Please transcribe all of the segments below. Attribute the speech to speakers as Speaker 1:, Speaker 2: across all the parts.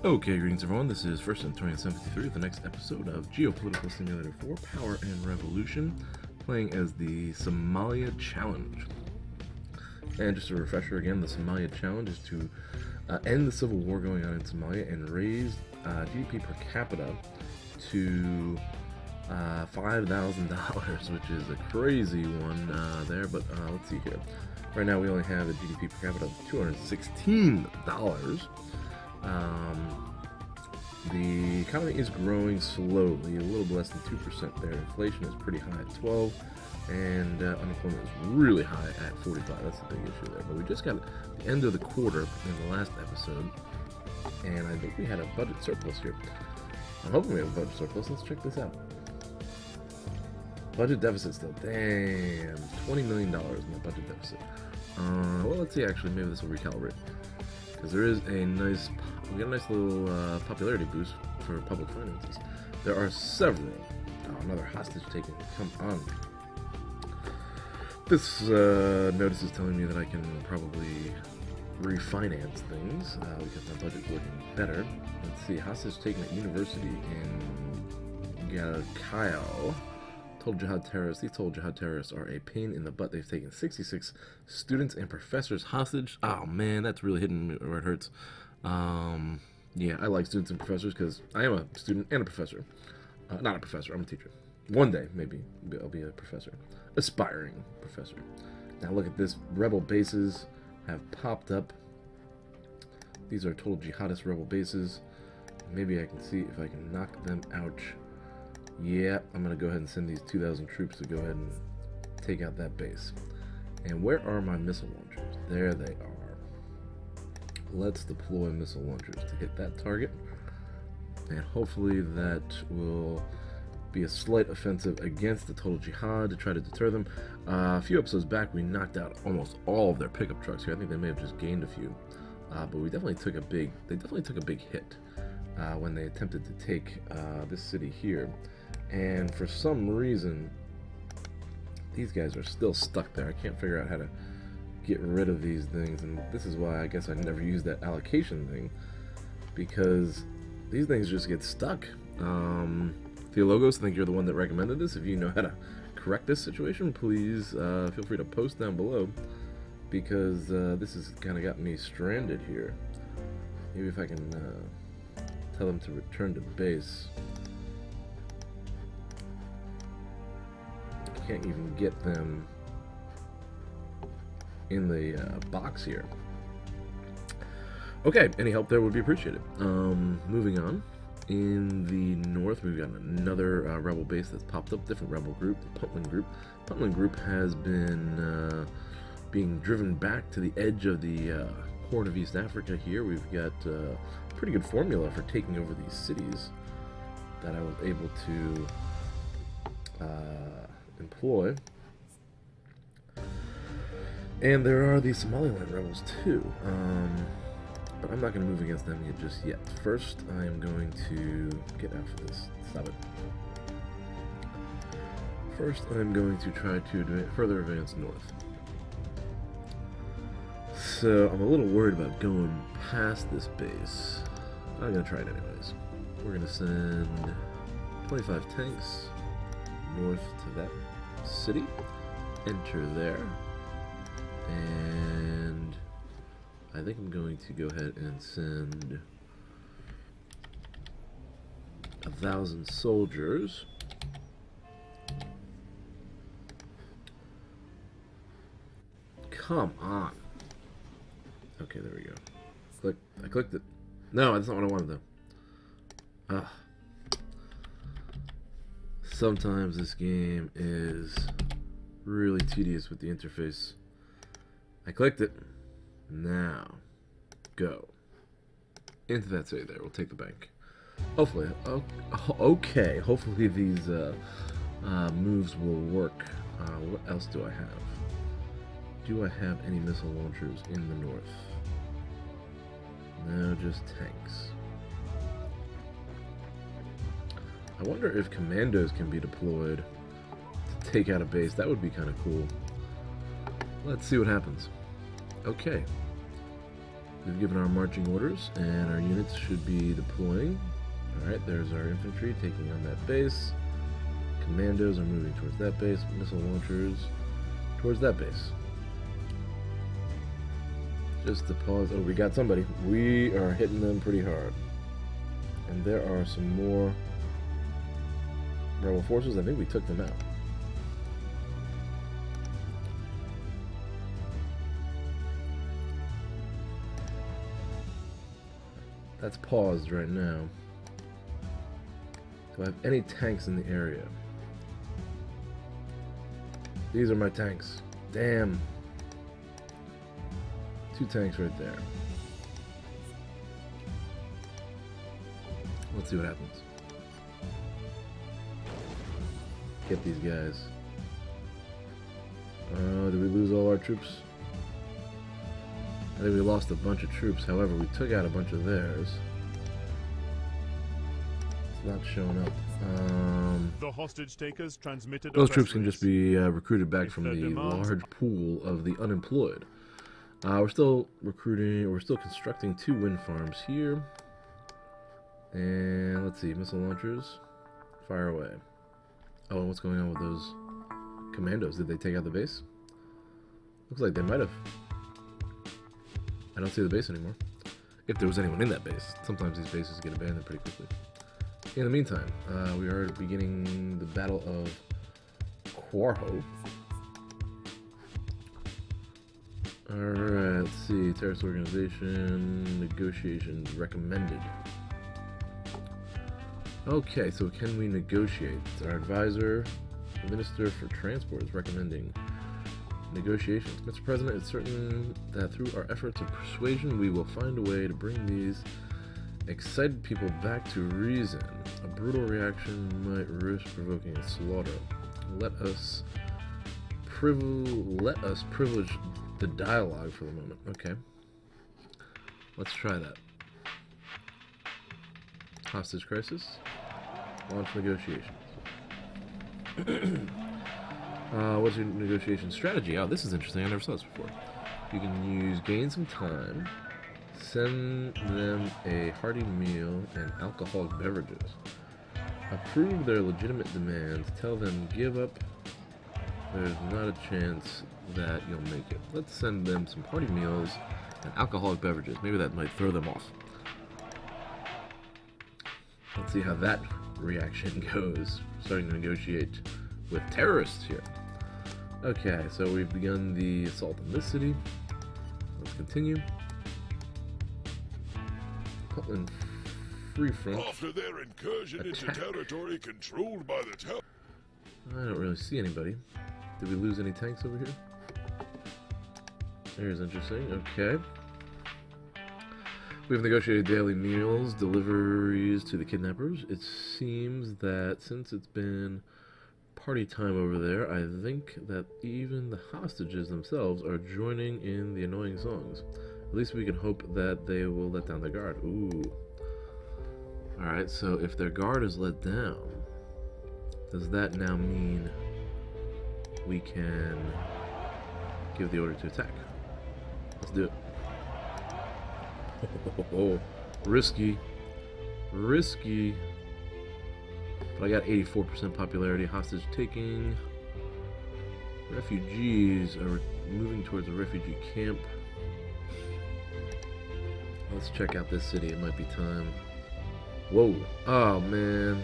Speaker 1: Okay, greetings everyone. This is First in 2073, the next episode of Geopolitical Simulator 4 Power and Revolution, playing as the Somalia Challenge. And just a refresher again, the Somalia Challenge is to end the civil war going on in Somalia and raise GDP per capita to $5,000, which is a crazy one there, but let's see here. Right now we only have a GDP per capita of $216. The economy is growing slowly, a little less than 2% there. Inflation is pretty high at 12, and unemployment is really high at 45. That's the big issue there. But we just got the end of the quarter in the last episode, and I think we had a budget surplus here. I'm hoping we have a budget surplus. Let's check this out. Budget deficit still. Damn, $20 million in the budget deficit. Well, let's see. Actually, maybe this will recalibrate, because there is a nice. We got a nice little popularity boost for public finances. There are several. Oh, another hostage taken. Come on. This notice is telling me that I can probably refinance things because my budget's looking better. Let's see. Hostage taken at university in Galkayo. Told jihad terrorists. These told jihad terrorists are a pain in the butt. They've taken 66 students and professors hostage. Oh man, that's really hitting me where it hurts. Yeah, I like students and professors because I am a student and a professor. Not a professor, I'm a teacher. One day, maybe, I'll be a professor. Aspiring professor. Now look at this. Rebel bases have popped up. These are total jihadist rebel bases. Maybe I can see if I can knock them out. Yeah, I'm going to go ahead and send these 2,000 troops to go ahead and take out that base. And where are my missile launchers? There they are. Let's deploy missile launchers to hit that target, and hopefully that will be a slight offensive against the total jihad to try to deter them. A few episodes back we knocked out almost all of their pickup trucks here. I think they may have just gained a few, but we definitely took a big hit when they attempted to take this city here, and for some reason these guys are still stuck there. I can't figure out how to get rid of these things, and this is why I guess I never used that allocation thing, because these things just get stuck. Theologos, I think you're the one that recommended this. If you know how to correct this situation, please feel free to post down below, because this has kind of got me stranded here. Maybe if I can tell them to return to base. I can't even get them in the box here. Okay, any help there would be appreciated. Moving on. In the north, we've got another rebel base that's popped up, different rebel group, the Puntland group. Puntland group has been being driven back to the edge of the Horn of East Africa here. We've got a pretty good formula for taking over these cities that I was able to employ. And there are the Somaliland rebels too, but I'm not going to move against them just yet. First, I am going to get out for this. Stop it. First, I'm going to try to further advance north. So I'm a little worried about going past this base. I'm going to try it anyways. We're going to send 25 tanks north to that city. Enter there. And I think I'm going to go ahead and send 1,000 soldiers. Come on. Okay, there we go. I clicked it. No, that's not what I wanted though. Ah. Sometimes this game is really tedious with the interface. I clicked it. Now, go into that city there. We'll take the bank. Hopefully, okay. Hopefully these moves will work. What else do I have? Do I have any missile launchers in the north? No, just tanks. I wonder if commandos can be deployed to take out a base. That would be kind of cool. Let's see what happens. Okay. We've given our marching orders, and our units should be deploying. Alright, there's our infantry taking on that base. Commandos are moving towards that base. Missile launchers towards that base. Just to pause. Oh, we got somebody. We are hitting them pretty hard. And there are some more rebel forces. I think we took them out. That's paused right now. Do I have any tanks in the area? These are my tanks. Damn. 2 tanks right there. Let's see what happens. Get these guys. Did we lose all our troops? I think we lost a bunch of troops. However, we took out a bunch of theirs. It's not showing up.
Speaker 2: The hostage takers transmitted.
Speaker 1: Those troops can just be recruited back from the large pool of the unemployed. We're still recruiting. We're still constructing 2 wind farms here. And let's see, missile launchers, fire away. Oh, and what's going on with those commandos? Did they take out the base? Looks like they might have. I don't see the base anymore. If there was anyone in that base. Sometimes these bases get abandoned pretty quickly. In the meantime, we are beginning the Battle of Quarho. Alright, let's see. Terrorist organization, negotiations recommended. Okay, so can we negotiate? Our advisor, the Minister for Transport, is recommending negotiations. Mr. President, it's certain that through our efforts of persuasion, we will find a way to bring these excited people back to reason. A brutal reaction might risk provoking a slaughter. Let us privilege the dialogue for the moment. Okay. Let's try that. Hostage crisis. Launch negotiations. What's your negotiation strategy? Oh, this is interesting. I never saw this before. You can gain some time, send them a hearty meal and alcoholic beverages. Approve their legitimate demands. Tell them give up. There's not a chance that you'll make it. Let's send them some hearty meals and alcoholic beverages. Maybe that might throw them off. Let's see how that reaction goes. Starting to negotiate with terrorists here. Okay, so we've begun the assault on this city. Let's continue. Puntland Free Front.
Speaker 3: After their incursion into territory controlled by the
Speaker 1: I don't really see anybody. Did we lose any tanks over here? Here's interesting. Okay. We've negotiated daily meals, deliveries to the kidnappers. It seems that since it's been party time over there, I think that even the hostages themselves are joining in the annoying songs. At least we can hope that they will let down their guard. Ooh. Alright, so if their guard is let down, does that now mean we can give the order to attack? Let's do it. Oh, risky. Risky. But I got 84% popularity. Hostage taking. Refugees are moving towards a refugee camp. Let's check out this city. It might be time. Whoa. Oh, man.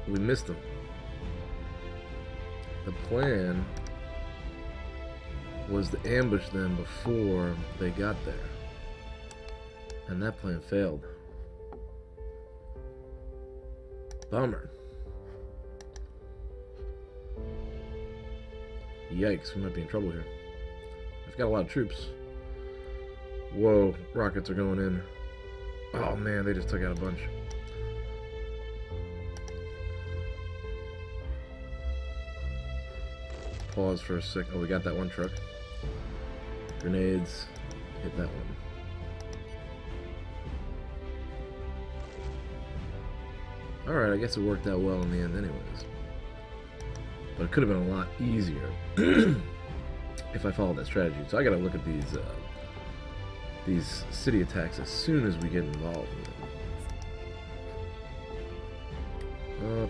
Speaker 1: We missed them. The plan was to ambush them before they got there. And that plan failed. Bummer. Yikes, we might be in trouble here. I've got a lot of troops. Whoa, rockets are going in. Oh man, they just took out a bunch. Pause for a sec. Oh, we got that one truck. Grenades. Hit that one. Alright, I guess it worked out well in the end anyways. But it could have been a lot easier if I followed that strategy. So I gotta look at these city attacks as soon as we get involved with them.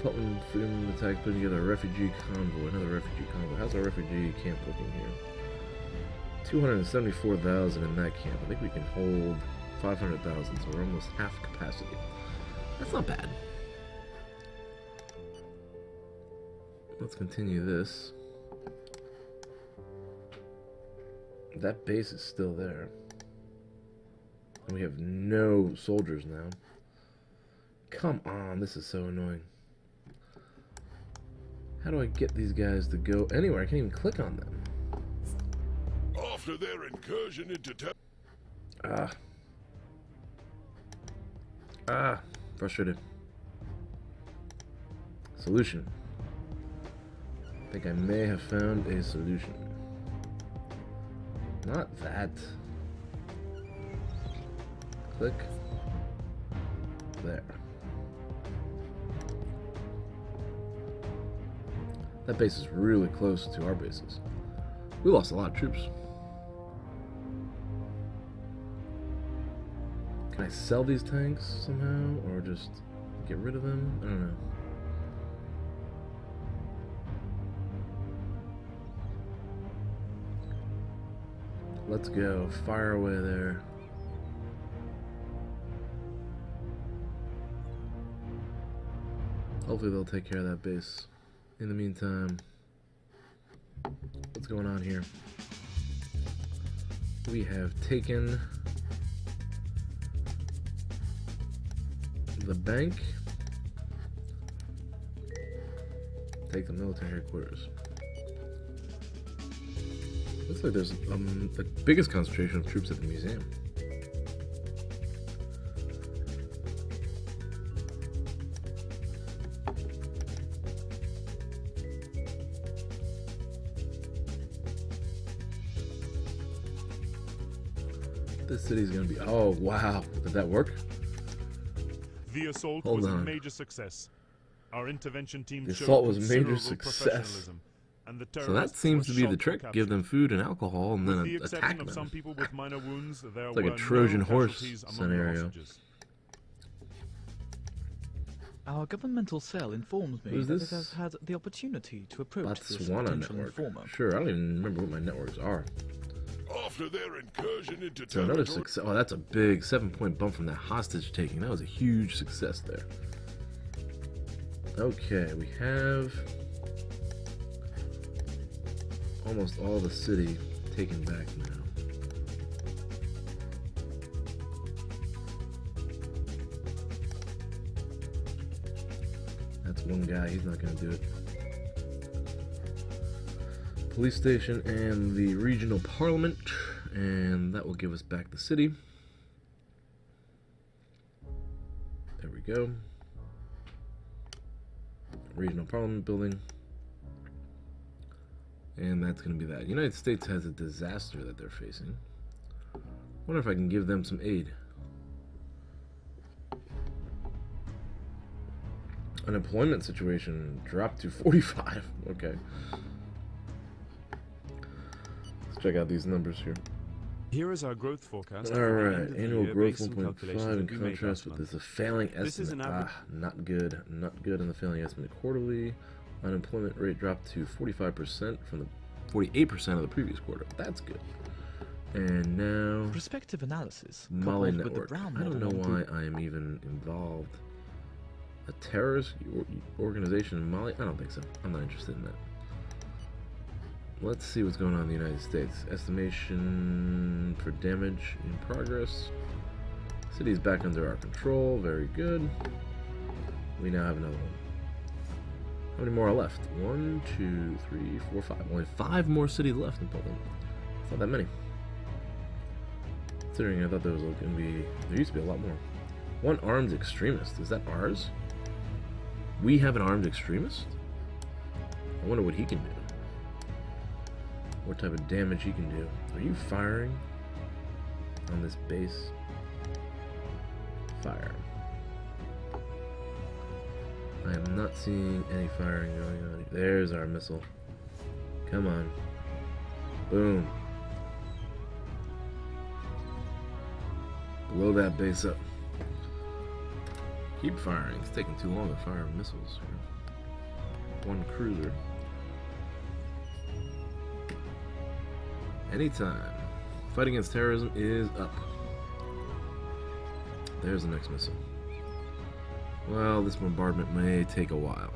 Speaker 1: Puntland freedom attacks putting together a refugee convoy. Another refugee convoy. How's our refugee camp looking here? 274,000 in that camp. I think we can hold 500,000, so we're almost half capacity. That's not bad. Let's continue this. That base is still there. And we have no soldiers now. Come on, this is so annoying. How do I get these guys to go anywhere? I can't even click on them.
Speaker 3: After their incursion into
Speaker 1: Frustrated. Solution. I think I may have found a solution. Not that. Click. There. That base is really close to our bases. We lost a lot of troops. Can I sell these tanks somehow, or just get rid of them? I don't know. Let's go. Fire away there. Hopefully they'll take care of that base. In the meantime, what's going on here? We have taken the bank. Take the military headquarters. Looks like there's the biggest concentration of troops at the museum. This city's gonna be. Oh wow! Did that work?
Speaker 2: The assault was a major success. Our intervention team
Speaker 1: the
Speaker 2: showed
Speaker 1: assault was a major
Speaker 2: considerable
Speaker 1: success.
Speaker 2: professionalism, and the
Speaker 1: So that seems to be the trick. Give them food and alcohol and
Speaker 2: With
Speaker 1: then
Speaker 2: the
Speaker 1: attack
Speaker 2: exception
Speaker 1: them.
Speaker 2: of some people with minor wounds, there
Speaker 1: It's like
Speaker 2: were
Speaker 1: a Trojan
Speaker 2: no
Speaker 1: horse
Speaker 2: casualties among
Speaker 1: scenario.
Speaker 2: the hostages.
Speaker 4: Our governmental cell informs me
Speaker 1: Who's
Speaker 4: that
Speaker 1: this?
Speaker 4: it has had the opportunity to approach this
Speaker 1: Botswana
Speaker 4: potential
Speaker 1: network.
Speaker 4: informer.
Speaker 1: Sure, I don't even remember what my networks are.
Speaker 3: after their incursion into
Speaker 1: So another
Speaker 3: territory.
Speaker 1: success. Oh, that's a big 7-point bump from that hostage taking. That was a huge success there. Okay, we have almost all the city taken back now. That's one guy, he's not going to do it. Police station and the regional parliament, and that will give us back the city. There we go. Regional parliament building. And that's going to be that. The United States has a disaster that they're facing. Wonder if I can give them some aid. Unemployment situation dropped to 45. Okay. Let's check out these numbers here.
Speaker 2: Here is our growth forecast.
Speaker 1: Alright, annual growth 1.5 in contrast with this. A failing
Speaker 2: This is
Speaker 1: estimate.
Speaker 2: an average.
Speaker 1: Not good. Not good on the failing estimate. Quarterly unemployment rate dropped to 45% from the 48% of the previous quarter. That's good. And now
Speaker 4: Prospective analysis
Speaker 1: Mali
Speaker 4: coupled with the
Speaker 1: network.
Speaker 4: Brown
Speaker 1: I don't know
Speaker 4: model
Speaker 1: why I am even involved. A terrorist organization in Mali? I don't think so. I'm not interested in that. Let's see what's going on in the United States. Estimation for damage in progress. City is back under our control. Very good. We now have another one. How many more are left? 1, 2, 3, 4, 5. Only 5 more cities left in Poland. It's not that many. Considering I thought there was going to be... There used to be a lot more. One armed extremist. Is that ours? We have an armed extremist? I wonder what he can do. What type of damage he can do. Are you firing on this base? Fire. I am not seeing any firing going on. There's our missile. Come on. Boom. Blow that base up. Keep firing. It's taking too long to fire missiles. One cruiser. Anytime. Fight against terrorism is up. There's the next missile. Well, this bombardment may take a while.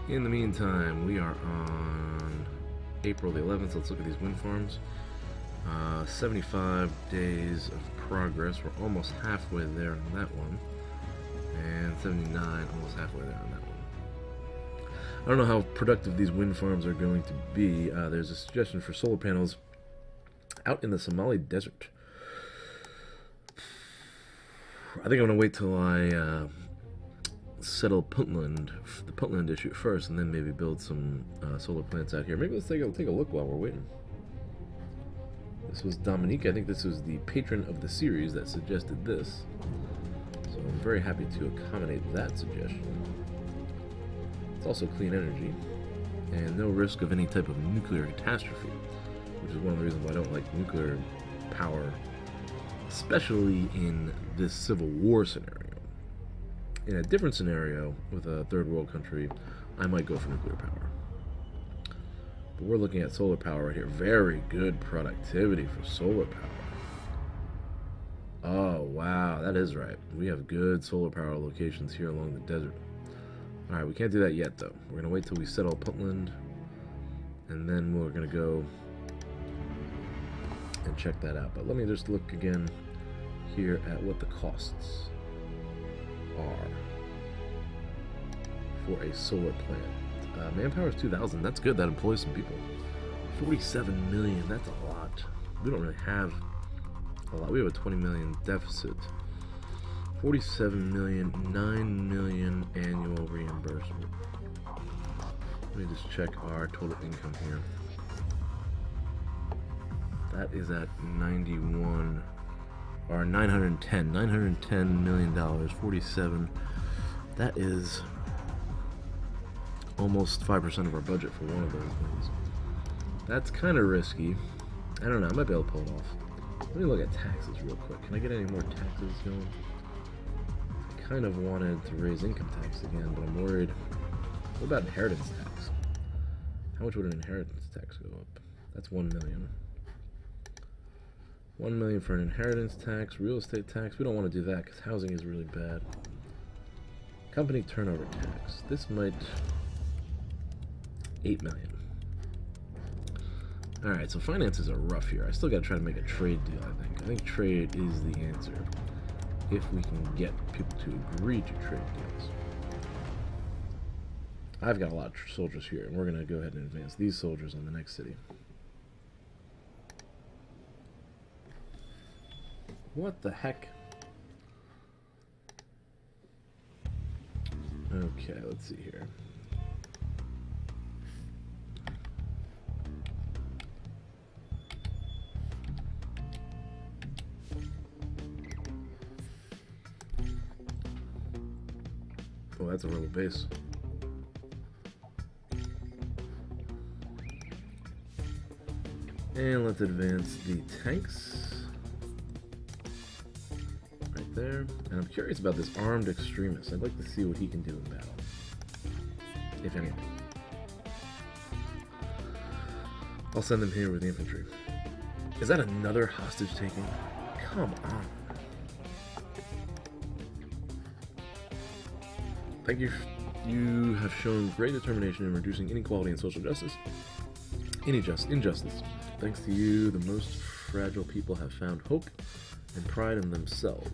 Speaker 1: In the meantime, we are on April the 11th. Let's look at these wind farms. 75 days of progress. We're almost halfway there on that one. And 79, almost halfway there on that one. I don't know how productive these wind farms are going to be. There's a suggestion for solar panels out in the Somali desert. I think I'm going to wait till I settle Puntland, the Puntland issue first, and then maybe build some solar plants out here. Maybe let's take a look while we're waiting. This was Dominique. I think this was the patron of the series that suggested this. So I'm very happy to accommodate that suggestion. It's also clean energy, and no risk of any type of nuclear catastrophe, which is one of the reasons why I don't like nuclear power, especially in this civil war scenario. In a different scenario, with a third world country, I might go for nuclear power. But we're looking at solar power right here. Very good productivity for solar power. Oh, wow, that is right. We have good solar power locations here along the desert. Alright, we can't do that yet, though. We're going to wait till we settle Puntland, and then we're going to go and check that out. But let me just look again here at what the costs are for a solar plant. Manpower is 2,000. That's good. That employs some people. 47 million. That's a lot. We don't really have a lot. We have a 20 million deficit. 47 million, 9 million annual reimbursement. Let me just check our total income here. That is at 91, or 910 million dollars. 47. That is almost 5% of our budget for one of those things. That's kind of risky. I don't know. I might be able to pull it off. Let me look at taxes real quick. Can I get any more taxes going? I kind of wanted to raise income tax again, but I'm worried. What about inheritance tax? How much would an inheritance tax go up? That's 1 million. 1 million for an inheritance tax, real estate tax. We don't want to do that because housing is really bad. Company turnover tax. This might... 8 million. Alright, so finances are rough here. I still gotta try to make a trade deal, I think. I think trade is the answer. If we can get people to agree to trade deals. I've got a lot of soldiers here, and we're gonna go ahead and advance these soldiers on the next city. What the heck? Okay, let's see here. Oh, that's a rebel base. And let's advance the tanks. Right there. And I'm curious about this armed extremist. I'd like to see what he can do in battle. If anything. I'll send him here with the infantry. Is that another hostage taking? Come on. Thank you. You have shown great determination in reducing inequality and social justice. Injustice. Thanks to you, the most fragile people have found hope and pride in themselves.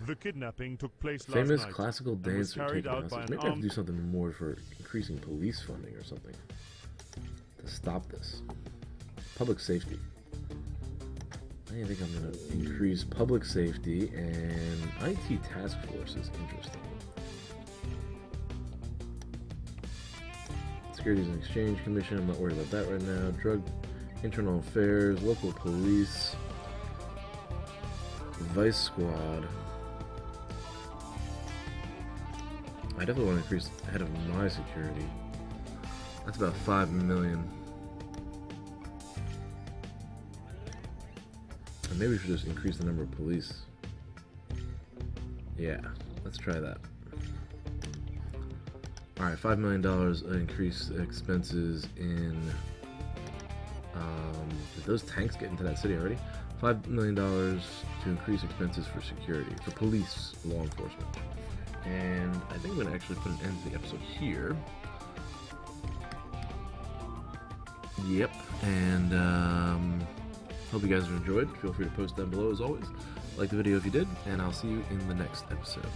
Speaker 2: The kidnapping took place last
Speaker 1: Famous
Speaker 2: night
Speaker 1: classical
Speaker 2: and was
Speaker 1: dancer
Speaker 2: carried
Speaker 1: taken
Speaker 2: out by
Speaker 1: hostage.
Speaker 2: an
Speaker 1: Maybe I have to
Speaker 2: armed...
Speaker 1: do something more for increasing police funding or something to stop this. Public safety. I think I'm going to increase public safety, and IT task force is interesting. Securities and Exchange Commission, I'm not worried about that right now. Drug, internal affairs, local police, Vice Squad. I definitely want to increase ahead of my security. That's about 5 million. And maybe we should just increase the number of police. Yeah, let's try that. Alright, $5 million increase expenses in... did those tanks get into that city already? $5 million to increase expenses for security, for police, law enforcement. And I think I'm going to actually put an end to the episode here. Yep, and hope you guys have enjoyed. Feel free to post down below as always. Like the video if you did, and I'll see you in the next episode.